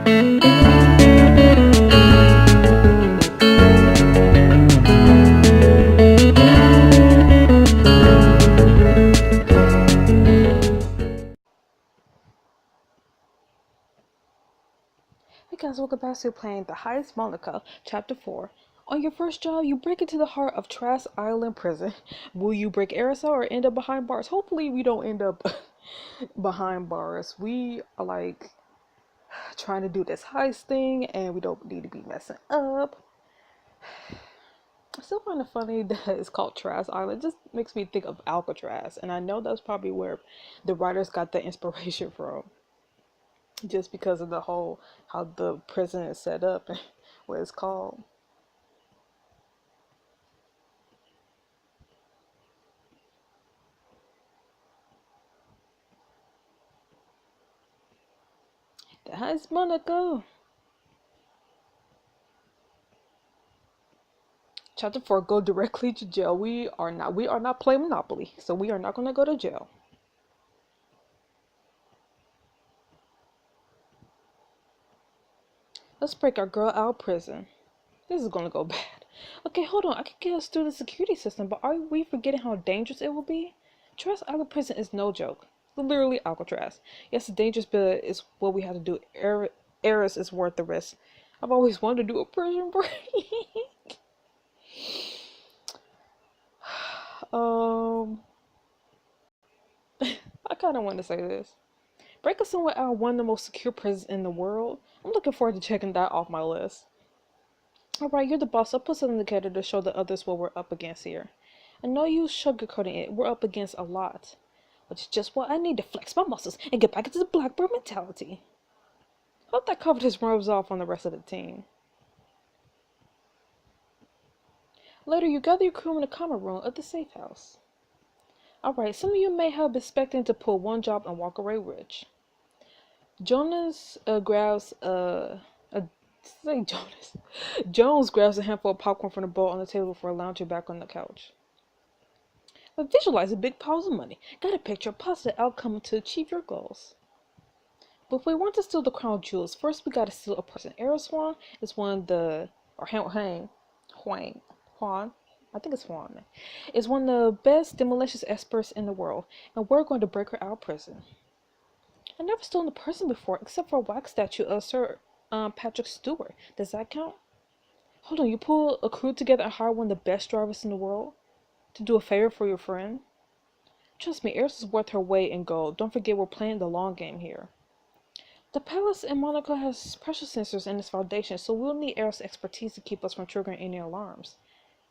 Hey guys, welcome back to playing the Heist Monaco, Chapter 4. On your first job, you break into the heart of Trash Island Prison. Will you break ERIS or end up behind bars? Hopefully we don't end up behind bars. We are like trying to do this heist thing and we don't need to be messing up. I still find it funny that it's called Trash Island. It just makes me think of Alcatraz, and I know that's probably where the writers got the inspiration from. Just because of the whole how the prison is set up and what it's called. That's Monaco. Chapter 4, go directly to jail. We are not playing Monopoly, so we are not gonna go to jail. Let's break our girl out of prison. This is gonna go bad. Okay, hold on. I can get us through the security system, but are we forgetting how dangerous it will be? Trash Island prison is no joke. Literally Alcatraz. Yes, it's dangerous, but it's what we have to do. ERIS is worth the risk. I've always wanted to do a prison break. I kind of want to say this. Break us somewhere out of one of the most secure prisons in the world. I'm looking forward to checking that off my list. Alright, you're the boss. I'll put something together to show the others what we're up against here. And no use sugarcoating it. We're up against a lot. Which is just what I need to flex my muscles and get back into the Blackbird mentality. Hope that covered his rubs off on the rest of the team. Later, you gather your crew in the common room of the safe house. Alright, some of you may have been expecting to pull one job and walk away rich. Jones grabs a handful of popcorn from the bowl on the table before lounging back on the couch. But visualize a big piles of money. Gotta picture a positive outcome to achieve your goals. But if we want to steal the crown jewels, first we gotta steal a person. ERIS is one of the, or Juan, I think it's Juan, is one of the best demolitions experts in the world, and we're going to break her out of prison. I've never stolen a person before, except for a wax statue of Sir Patrick Stewart. Does that count? Hold on, you pull a crew together and hire one of the best drivers in the world to do a favor for your friend? Trust me, ERIS is worth her weight in gold. Don't forget we're playing the long game here. The palace in Monaco has pressure sensors in its foundation, so we'll need ERIS' expertise to keep us from triggering any alarms.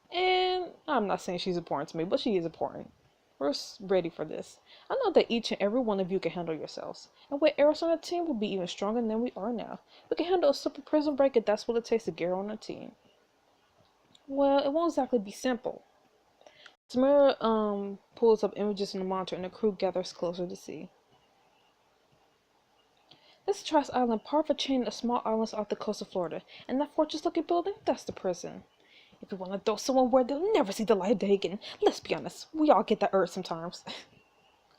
And I'm not saying she's important to me, but she is important. We're ready for this. I know that each and every one of you can handle yourselves. And with ERIS on the team, we'll be even stronger than we are now. We can handle a simple prison break if that's what it takes to get her on the team. Well, it won't exactly be simple. Samara pulls up images on the monitor and the crew gathers closer to see. This is Trash Island, part of a chain of small islands off the coast of Florida. And that fortress-looking building, that's the prison. If you want to throw someone where they'll never see the light of day again, let's be honest, we all get that urge sometimes.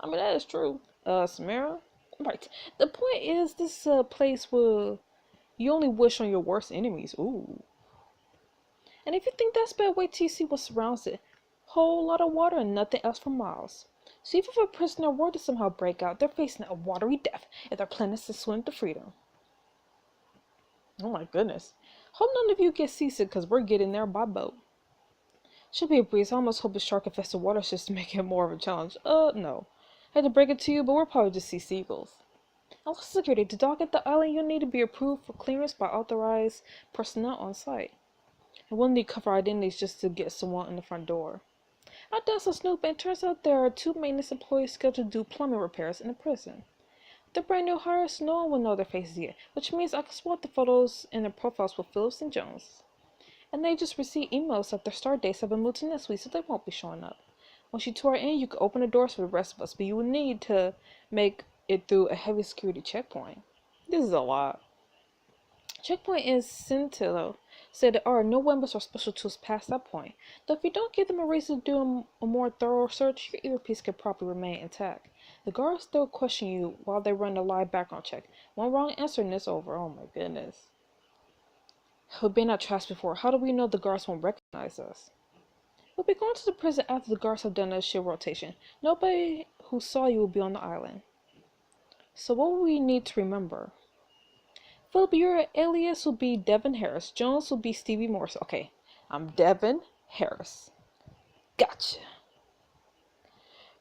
I mean, that is true. Samara? Right. The point is, this place will... You only wish on your worst enemies. Ooh. And if you think that's bad, wait till you see what surrounds it. Whole lot of water and nothing else for miles. So even if a prisoner were to somehow break out, they're facing a watery death if their plan is to swim to freedom. Oh my goodness. Hope none of you get seasick because we're getting there by boat. Should be a breeze. I almost hope the shark infested water system make it more of a challenge. No. I had to break it to you, but we'll probably just see seagulls. And last security, to dock at the island, you'll need to be approved for clearance by authorized personnel on site. And we'll need cover identities just to get someone in the front door. I done some snooping, and it turns out there are 2 maintenance employees scheduled to do plumbing repairs in the prison. They're brand new hires, so no one will know their faces yet, which means I can swap the photos and their profiles with Phillips and Jones. And they just received emails that their start dates have been moved to next week, so they won't be showing up. Once you tour in, you can open the doors for the rest of us, but you will need to make it through a heavy security checkpoint. This is a lot. Checkpoint is Centillo. Said there are no weapons or special tools past that point. Though if you don't give them a reason to do a more thorough search, your earpiece can probably remain intact. The guards still question you while they run a live background check. One wrong answer and it's over. Oh my goodness. We've been at trash before. How do we know the guards won't recognize us? We'll be going to the prison after the guards have done a shift rotation. Nobody who saw you will be on the island. So what will we need to remember? Philip, your alias will be Devin Harris. Jones will be Stevie Morris. Okay, I'm Devin Harris. Gotcha.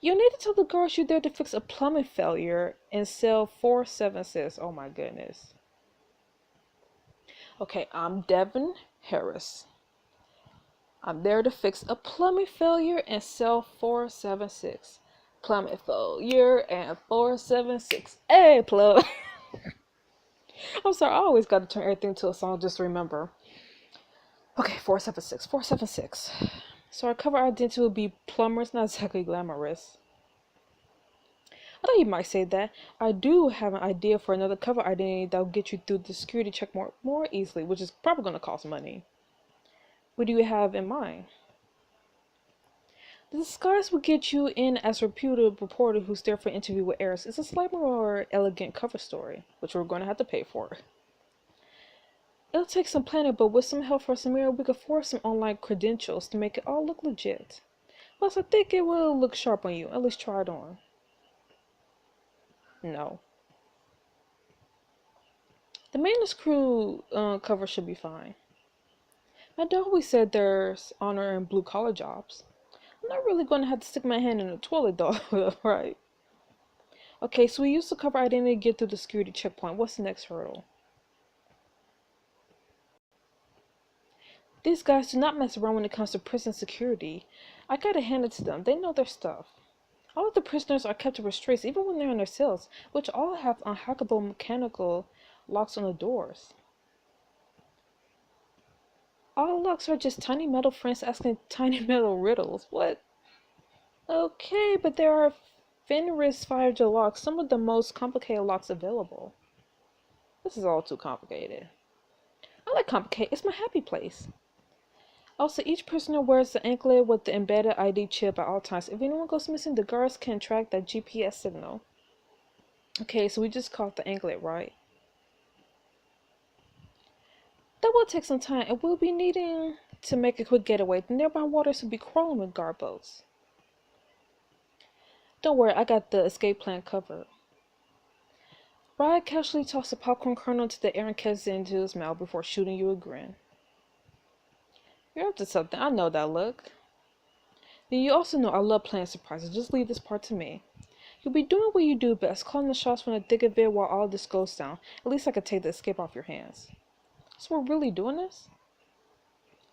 You need to tell the guards you're there to fix a plumbing failure in cell 476. Oh my goodness. Okay, I'm Devin Harris. I'm there to fix a plumbing failure in cell 476. Plumbing failure and 476. Hey, plug. I'm sorry, I always got to turn everything to a song just to remember. Okay, 476. 476. So our cover identity will be plumbers, not exactly glamorous. I thought you might say that. I do have an idea for another cover identity that will get you through the security check more easily, which is probably going to cost money. What do you have in mind? The disguise will get you in as a reputed reporter who's there for an interview with ERIS. It's a slightly more elegant cover story, which we're going to have to pay for. It'll take some planning, but with some help from Samira, we could force some online credentials to make it all look legit. Plus, I think it will look sharp on you. At least try it on. No. The maintenance crew cover should be fine. My dad always said there's honor in blue-collar jobs. I'm not really going to have to stick my hand in the toilet, though, right? Okay, so we used the cover identity to get through the security checkpoint. What's the next hurdle? These guys do not mess around when it comes to prison security. I gotta hand it to them. They know their stuff. All of the prisoners are kept to restraints even when they're in their cells, which all have unhackable mechanical locks on the doors. All locks are just tiny metal frames asking tiny metal riddles. What? Okay, but there are Fenris 5G locks, some of the most complicated locks available. This is all too complicated. I like complicated. It's my happy place. Also, each prisoner wears the anklet with the embedded ID chip at all times. If anyone goes missing, the guards can track that GPS signal. Okay, so we just caught the anklet, right? That will take some time, and we'll be needing to make a quick getaway. The nearby waters will be crawling with guard boats. Don't worry, I got the escape plan covered. Ryan casually tossed a popcorn kernel into the air and catches it into his mouth before shooting you a grin. You're up to something. I know that look. Then you also know I love playing surprises. Just leave this part to me. You'll be doing what you do best, calling the shots from the thick of it while all this goes down. At least I could take the escape off your hands. So we're really doing this?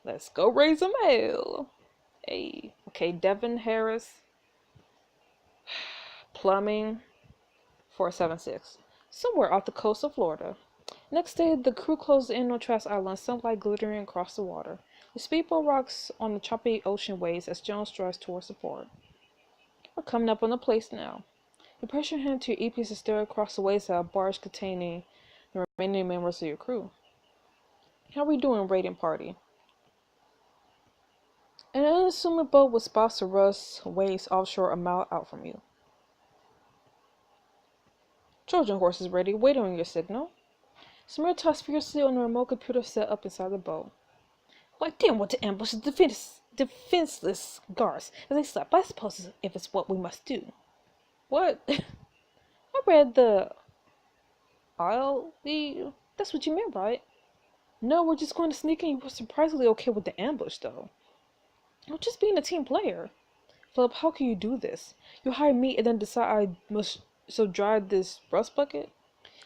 Let's go raise some hell. Hey. Okay, Devin Harris. Plumbing. 476. Somewhere off the coast of Florida. Next day, the crew closed in on Trash Island, sunlight glittering across the water. The speedboat rocks on the choppy ocean waves as Jones drives towards the port. We're coming up on the place now. You press your hand to your earpiece and stare across the waves at a barge containing the remaining members of your crew. How are we doing, raiding party? An unassuming boat with spots of rust waves offshore a mile out from you. Trojan horse is ready, wait on your signal. Samir tossed fiercely on the remote computer set up inside the boat. Well, I didn't want to ambush the defenseless guards as they slept. I suppose if it's what we must do. What? I read the that's what you meant, right? No, we're just going to sneak in. You were surprisingly okay with the ambush, though. I'm just being a team player. Philip, how can you do this? You hire me and then decide I must drive this rust bucket?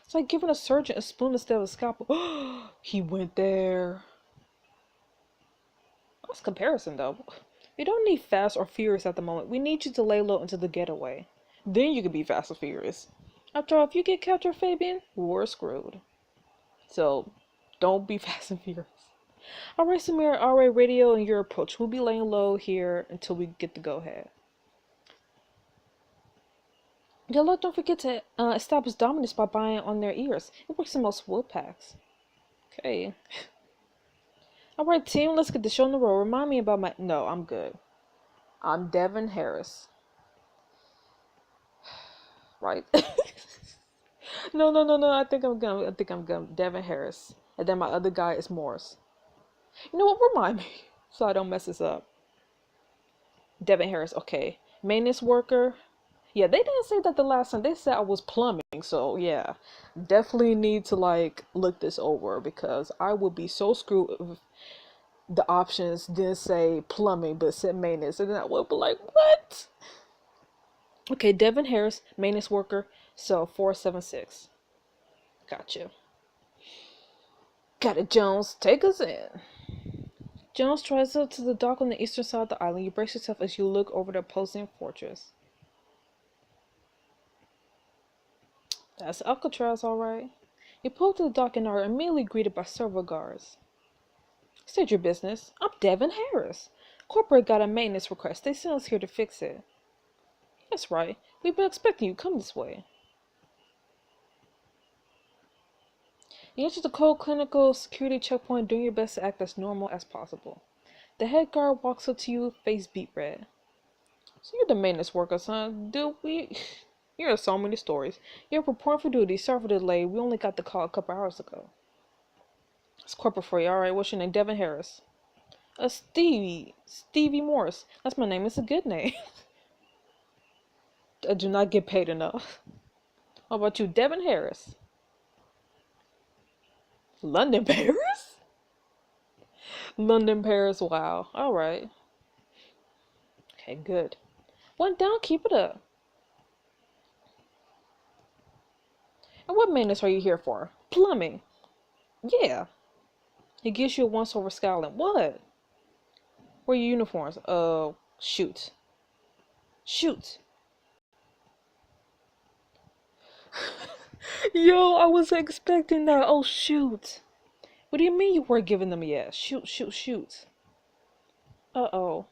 It's like giving a surgeon a spoon instead of a scalpel. He went there. That's comparison, though. We don't need fast or furious at the moment. We need you to lay low until the getaway. Then you can be fast or furious. After all, if you get captured, Fabian, we're screwed. So, don't be fast and furious. Alright, Samir, alright, radio and your approach. We'll be laying low here until we get the go-ahead. Yellow, don't forget to establish dominance by buying on their ears. It works in most wood packs. Okay. Alright, team, let's get the show on the road. Remind me about my. No, I'm good. I'm Devin Harris. Right? No. I think I'm Devin Harris. And then my other guy is Morris. You know what? Remind me. So I don't mess this up. Devin Harris, okay. Maintenance worker. Yeah, they didn't say that the last time. They said I was plumbing. So yeah. Definitely need to like look this over because I would be so screwed if the options didn't say plumbing but said maintenance. And then I would be like, what? Okay, Devin Harris, maintenance worker, cell 476. Gotcha. Got it, Jones. Take us in. Jones drives up to the dock on the eastern side of the island. You brace yourself as you look over the opposing fortress. That's Alcatraz, alright. You pull up to the dock and are immediately greeted by several guards. State your business. I'm Devin Harris. Corporate got a maintenance request. They sent us here to fix it. That's right. We've been expecting you. Come this way. You enter the cold clinical security checkpoint doing your best to act as normal as possible. The head guard walks up to you, face beet red. So you're the maintenance worker, son. Dude, you hear so many stories. You're reporting for duty. Sorry for the delay. We only got the call a couple hours ago. It's corporate for you. Alright, what's your name? Devin Harris. Stevie Morris. That's my name. It's a good name. I do not get paid enough. How about you? Devin Harris. London, Paris? London, Paris. Wow. Alright. Okay, good. One down, keep it up. And what maintenance are you here for? Plumbing. Yeah. He gives you a once over scowling. What? Where are your uniforms? Shoot. Shoot. Yo, I was expecting that. Oh, shoot. What do you mean you weren't giving them yet? Shoot. Uh-oh.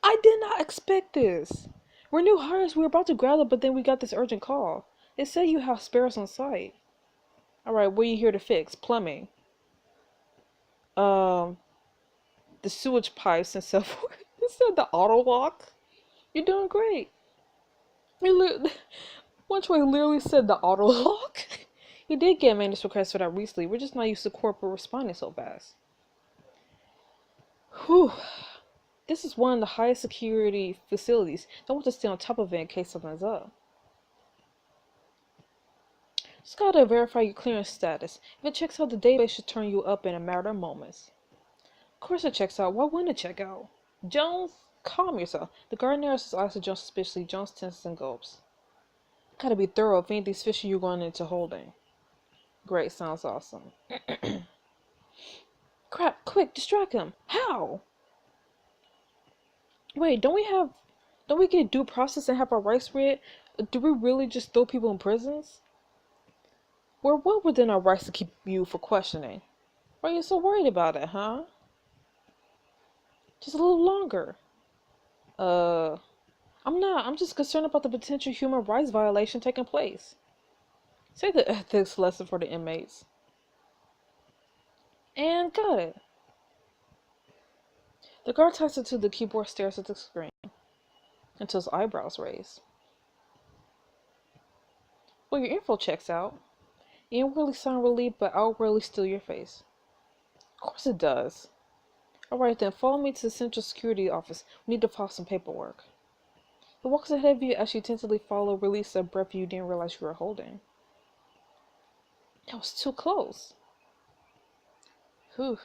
I did not expect this. We're new hires. We were about to grab them, but then we got this urgent call. They say you have spares on site. Alright, what are you here to fix? Plumbing. The sewage pipes and so forth. It said the auto lock. You're doing great. One choice literally said the auto lock. You did get a maintenance request for that recently. We're just not used to corporate responding so fast. Whew. This is one of the highest security facilities. Don't want to stay on top of it in case something's up. Just gotta verify your clearance status. If it checks out, the database should turn you up in a matter of moments. Of course it checks out. Why wouldn't it check out? Jones, calm yourself. The guard narrows his eyes to Jones suspiciously. Jones tenses and gulps. Gotta be thorough if anything's fishy you're going into holding. Great, sounds awesome. Crap, quick, distract him. How? Wait, don't we get due process and have our rights read? Do we really just throw people in prisons? We're well within our rights to keep you for questioning. Why are you so worried about it, huh? Just a little longer. I'm not. I'm just concerned about the potential human rights violation taking place. Say the ethics lesson for the inmates. And got it. The guard types it to the keyboard, stares at the screen until his eyebrows raise. Well, your info checks out. You don't really sound relieved, but I'll really steal your face. Of course it does. Alright then, follow me to the Central Security Office. We need to file some paperwork. He walks ahead of you as you tentatively follow, release a breath you didn't realize you were holding. That was too close. Whew.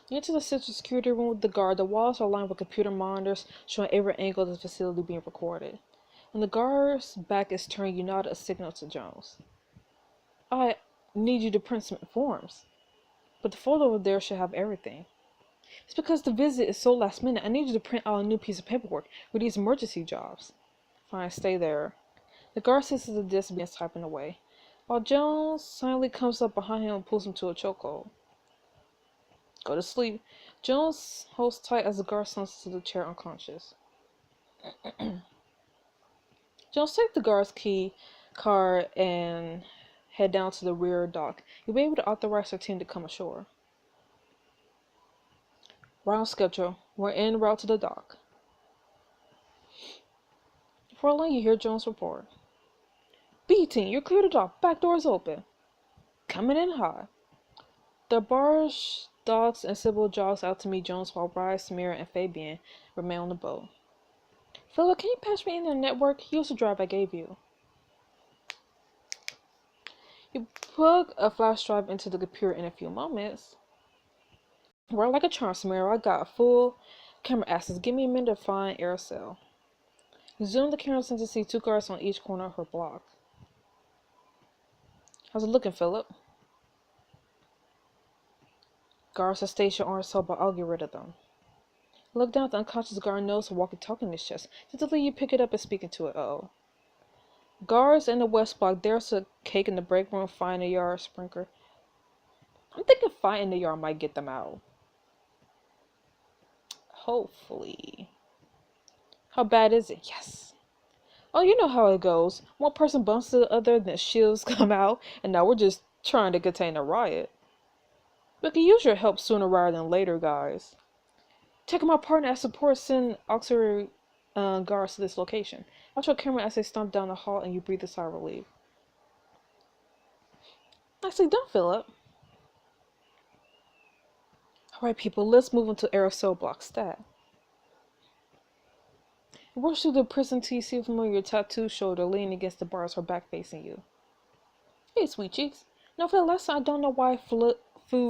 You enter the Central Security room with the guard. The walls are lined with computer monitors showing every angle of the facility being recorded. When the guard's back is turned, you nod a signal to Jones. I need you to print some forms. But the folder over there should have everything. It's because the visit is so last minute. I need you to print out a new piece of paperwork with these emergency jobs. Fine, stay there. The guard sits at the desk and begins typing away, while Jones silently comes up behind him and pulls him to a chokehold. Go to sleep. Jones holds tight as the guard slumps to the chair unconscious. Jones takes the guard's key card and head down to the rear dock. You'll be able to authorize our team to come ashore. Right on schedule. We're en route to the dock. Before long, you hear Jones report. B team, you're clear to dock. Back door's open. Coming in hot. The barge docks and Sybil jogs out to meet Jones while Rye, Samira, and Fabian remain on the boat. Philip, can you patch me in their network? Use the drive I gave you. You plug a flash drive into the computer in a few moments. Work like a charm, Samira. I got full camera access. Give me a minute to find Aerosol. Zoom the camera in to see 2 guards on each corner of her block. How's it looking, Philip? Guards are stationed on herself, but I'll get rid of them. Look down at the unconscious guard nose and walkie-talkie in his chest. Suddenly you pick it up and speak into it. Uh-oh. Guards in the west block. There's a cake in the break room. Fire in the yard. Sprinkler. I'm thinking fire in the yard might get them out. Hopefully. How bad is it? Yes. Oh, you know how it goes. One person bumps to the other, then shields come out, and now we're just trying to contain a riot. We can use your help sooner rather than later, guys. Taking my partner as support, send auxiliary guards to this location. Watch your camera as they stomp down the hall and you breathe a sigh of relief. Nicely done, Philip. Alright, people, let's move into aerosol block stat. Rush through the prison till you see a familiar tattoo shoulder leaning against the bars, her back facing you. Hey, sweet cheeks. Now, for the last time, I don't know why food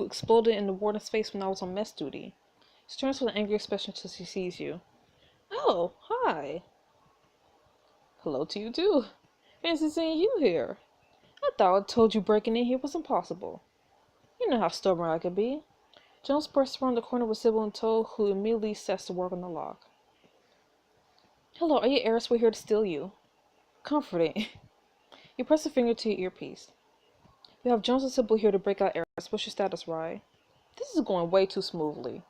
exploded in the warden's face when I was on mess duty. She turns with an angry expression till she sees you. Oh, hi. Hello to you, too. Fancy seeing you here. I thought I told you breaking in here was impossible. You know how stubborn I can be. Jones bursts around the corner with Sybil in tow, who immediately sets to work on the lock. Hello, are you ERIS? We're here to steal you. Comforting. You press a finger to your earpiece. We have Jones and Sybil here to break out ERIS. What's your status, Rye? This is going way too smoothly.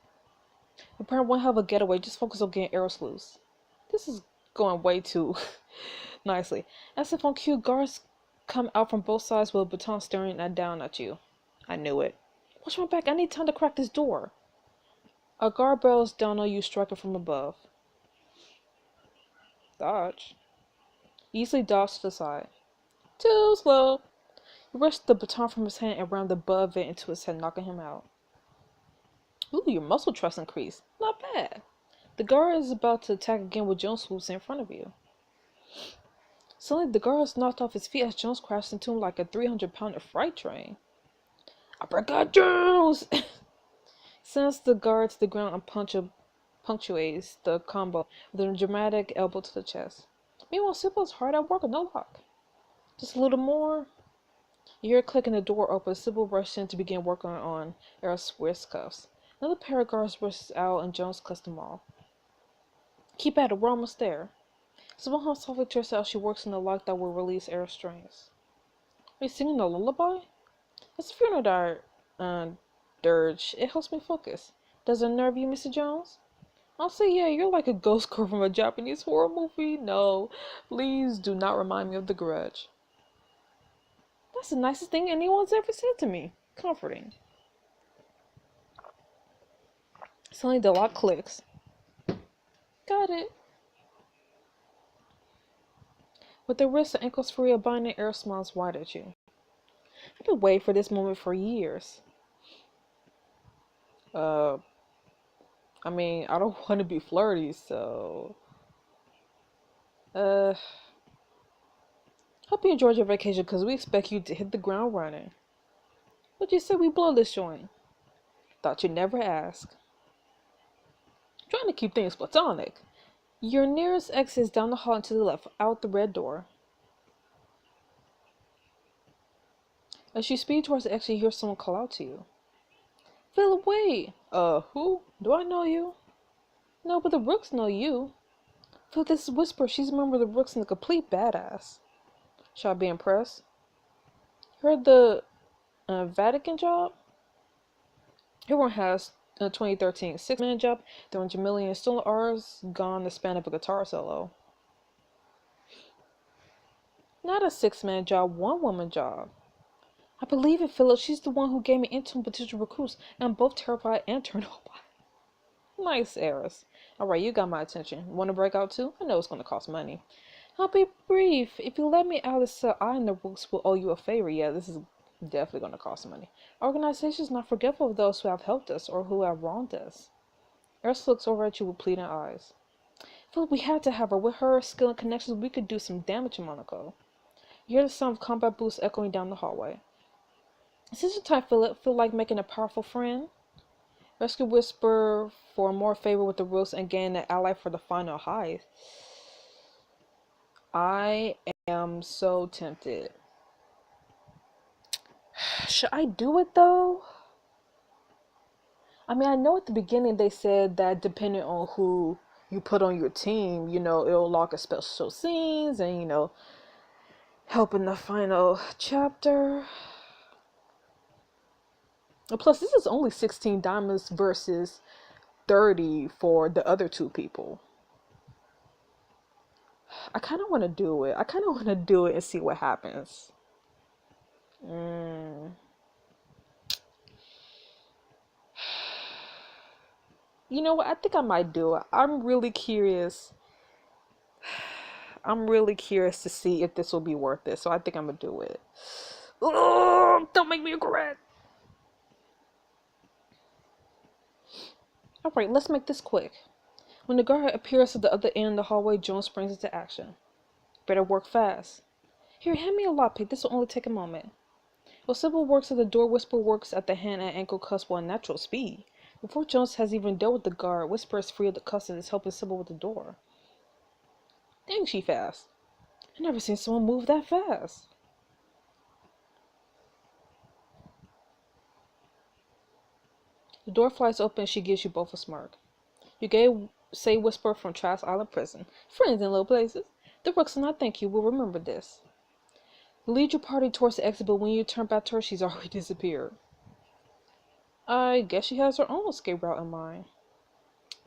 The parent won't have a getaway, just focus on getting ERIS loose. This is going way too nicely. As if on cue, guards come out from both sides with a baton staring down at you. I knew it. Watch my back, I need time to crack this door. A guard barrels down on you, striking from above. Dodge. Easily dodge to the side. Too slow. You wrest the baton from his hand and ram the butt of it into his head, knocking him out. Ooh, your muscle trust increased. Not bad. The guard is about to attack again with Jones swoops in front of you. Suddenly, the guard is knocked off his feet as Jones crashes into him like a 300-pounder freight train. Uppercut Jones! Sends the guard to the ground and punctuates the combo with a dramatic elbow to the chest. Meanwhile, Sybil is hard at work with no luck. Just a little more. You hear a click and the door opens. Sybil rushes in to begin working on Eric's wrist cuffs. Another pair of guards rushes out and Jones cuts them all. Keep at it, we're almost there. Sybil hums softly to herself as she works on the lock that will release Eric's strings. Are you singing a lullaby? It's a funeral dirge. It helps me focus. Does it unnerve you, Mr. Jones? I'll say, yeah, you're like a ghost girl from a Japanese horror movie. No, please do not remind me of The Grudge. That's the nicest thing anyone's ever said to me. Comforting. Suddenly the lock clicks. Got it. With the wrists and ankles free, a binding air smiles wide at you. I've been waiting for this moment for years. I mean, I don't want to be flirty, so... Hope you enjoyed your vacation, because we expect you to hit the ground running. What'd you say we blow this joint? Thought you'd never ask. Trying to keep things platonic. Your nearest exit is down the hall and to the left, out the red door. As you speed towards the exit, you hear someone call out to you. Philip, wait! Who? Do I know you? No, but the Rooks know you. Philip, this is Whisper. She's a member of the Rooks and a complete badass. Shall I be impressed? Heard the Vatican job? Everyone has a 2013 6-man job. 300 million stolen hours gone the span of a guitar solo. Not a 6-man job, 1-woman job. I believe it, Philip. She's the one who gave me into potential recruits, and I'm both terrified and turned on by. Nice, Eris. Alright, you got my attention. Want to break out too? I know it's going to cost money. I'll be brief. If you let me out of the cell, I and the Rooks will owe you a favor. Yeah, this is definitely going to cost money. Our organization is not forgetful of those who have helped us or who have wronged us. Eris looks over at you with pleading eyes. Philip, we had to have her. With her skill and connections, we could do some damage in Monaco. You hear the sound of combat boots echoing down the hallway. Is this your time, Philip? Feel like making a powerful friend? Rescue whisper for more favor with the Rooks and gain an ally for the final heist. I am so tempted. Should I do it though? I mean, I know at the beginning they said that depending on who you put on your team, it'll lock a special scenes and, help in the final chapter. And plus, this is only 16 diamonds versus 30 for the other two people. I kind of want to do it. I kind of want to do it and see what happens. You know what? I think I might do it. I'm really curious. I'm really curious to see if this will be worth it. So I think I'm going to do it. Oh, don't make me regret. Alright, let's make this quick. When the guard appears at the other end of the hallway, Jones springs into action. Better work fast. Here, hand me a lockpick. This will only take a moment. While Sybil works at the door, Whisper works at the hand and ankle cuffs with natural speed. Before Jones has even dealt with the guard, Whisper is free of the cuffs and is helping Sybil with the door. Dang, she fast. I've never seen someone move that fast. The door flies open and she gives you both a smirk. You say Whisper from Trash Island Prison. Friends in low places. The Rooks and I thank you will remember this. You lead your party towards the exit, but when you turn back to her, she's already disappeared. I guess she has her own escape route in mind.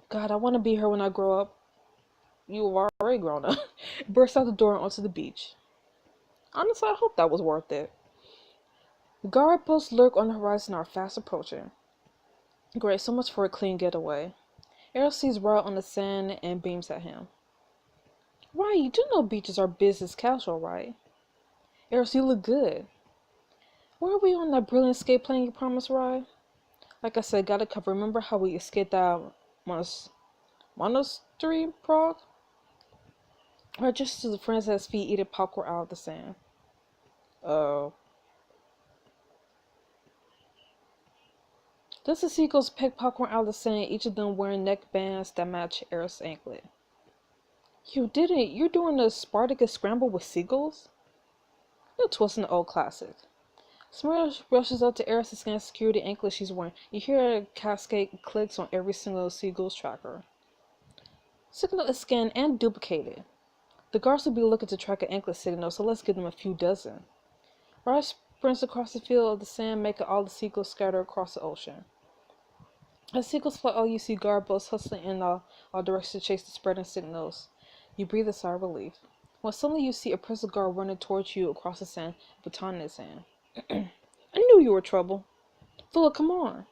God, I want to be her when I grow up. You have already grown up. Burst out the door and onto the beach. Honestly, I hope that was worth it. The guard posts lurk on the horizon and are fast approaching. Great, so much for a clean getaway. Errol sees Ryle on the sand and beams at him. Right, you do know beaches are business casual, right? Errol, you look good. Where are we on that brilliant escape plan you promised, Rye? Like I said, got it covered. Remember how we escaped that monastery, Prague? Or just as the friends at his feet eating popcorn out of the sand. Oh. Just the seagulls pick popcorn out of the sand, each of them wearing neck bands that match Eric's anklet. You didn't. You're doing a Spartacus scramble with seagulls? No twist in the old classic. Smurl rushes up to Eris to scan security anklet she's wearing. You hear a cascade clicks on every single seagull's tracker. Signal is scanned and duplicated. The guards will be looking to track an anklet signal, so let's give them a few dozen. Raj sprints across the field of the sand, making all the seagulls scatter across the ocean. As seagulls fly all, you see guard boats hustling in all directions to chase the spreading signals. You breathe a sigh of relief. When suddenly you see a prison guard running towards you across the sand, a baton in his hand. I knew you were trouble. Philip, come on.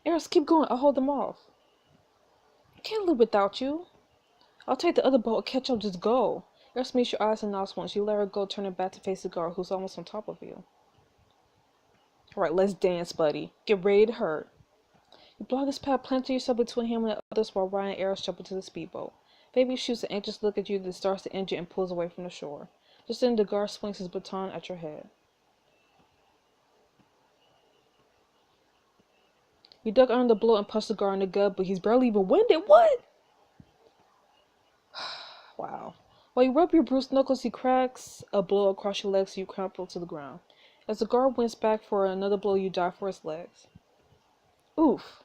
Eris, keep going. I'll hold them off. I can't live without you. I'll take the other boat and catch up. Just go. Eris meets your eyes and nods once. You let her go, turning back to face the guard who's almost on top of you. Alright, let's dance, buddy. Get ready to hurt. You block his path, planting yourself between him and the others while Ryan and Eris jump into the speedboat. Baby shoots an anxious look at you, then starts the engine and pulls away from the shore. Just then, the guard swings his baton at your head. You duck under the blow and punch the guard in the gut, but he's barely even winded. What? Wow. While you rub your bruised knuckles, he cracks a blow across your legs so you crumple to the ground. As the guard winds back for another blow, you dive for his legs. Oof.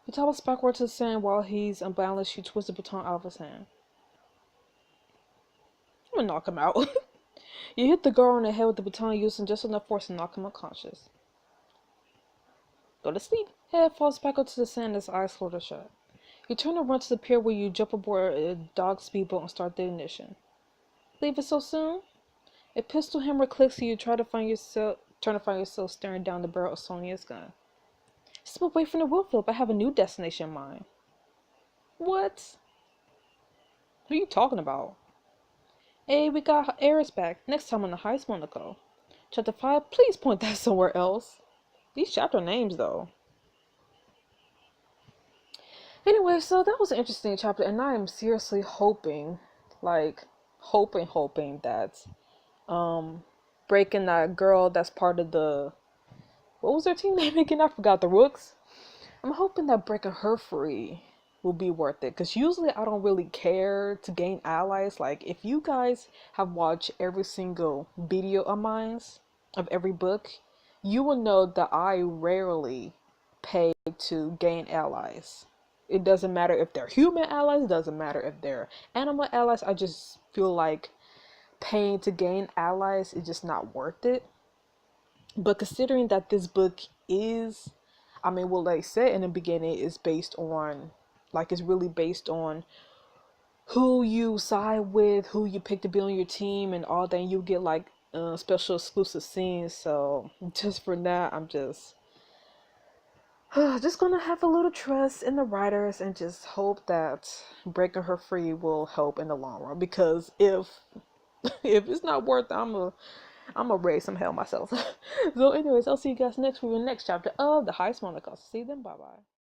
You tumble backward to the sand while he's unbalanced. You twist the baton out of his hand. I'm gonna knock him out. You hit the guard on the head with the baton, using just enough force to knock him unconscious. Go to sleep. Head falls back onto the sand as his eyes slowly shut. You turn and run to the pier where you jump aboard a dog speedboat and start the ignition. Leave it so soon? A pistol hammer clicks and you try to find yourself Turn to find yourself staring down the barrel of Sonia's gun. Step away from the wheel, Philip. I have a new destination in mind. What? What are you talking about? Hey, we got ERIS back. Next time on the Heist, Monaco. Chapter 5, please point that somewhere else. These chapter names, though. Anyway, so that was an interesting chapter, and I am seriously hoping, like, hoping that, breaking that girl that's part of the, what was their team name again? I forgot, the Rooks. I'm hoping that breaking her free will be worth it, because usually I don't really care to gain allies. Like, if you guys have watched every single video of mine of every book, you will know that I rarely pay to gain allies. It doesn't matter if they're human allies, it doesn't matter if they're animal allies. I just feel like paying to gain allies is just not worth it. But considering that this book is, I mean, well, like I said in the beginning, is based on, like, it's really based on who you side with, who you pick to be on your team, and all that. And you get like special exclusive scenes. So just for that, I'm just gonna have a little trust in the writers and just hope that breaking her free will help in the long run. Because if it's not worth it, I'm gonna raise some hell myself. So anyways, I'll see you guys next for the next chapter of the Heist Monaco. See you then. Bye bye.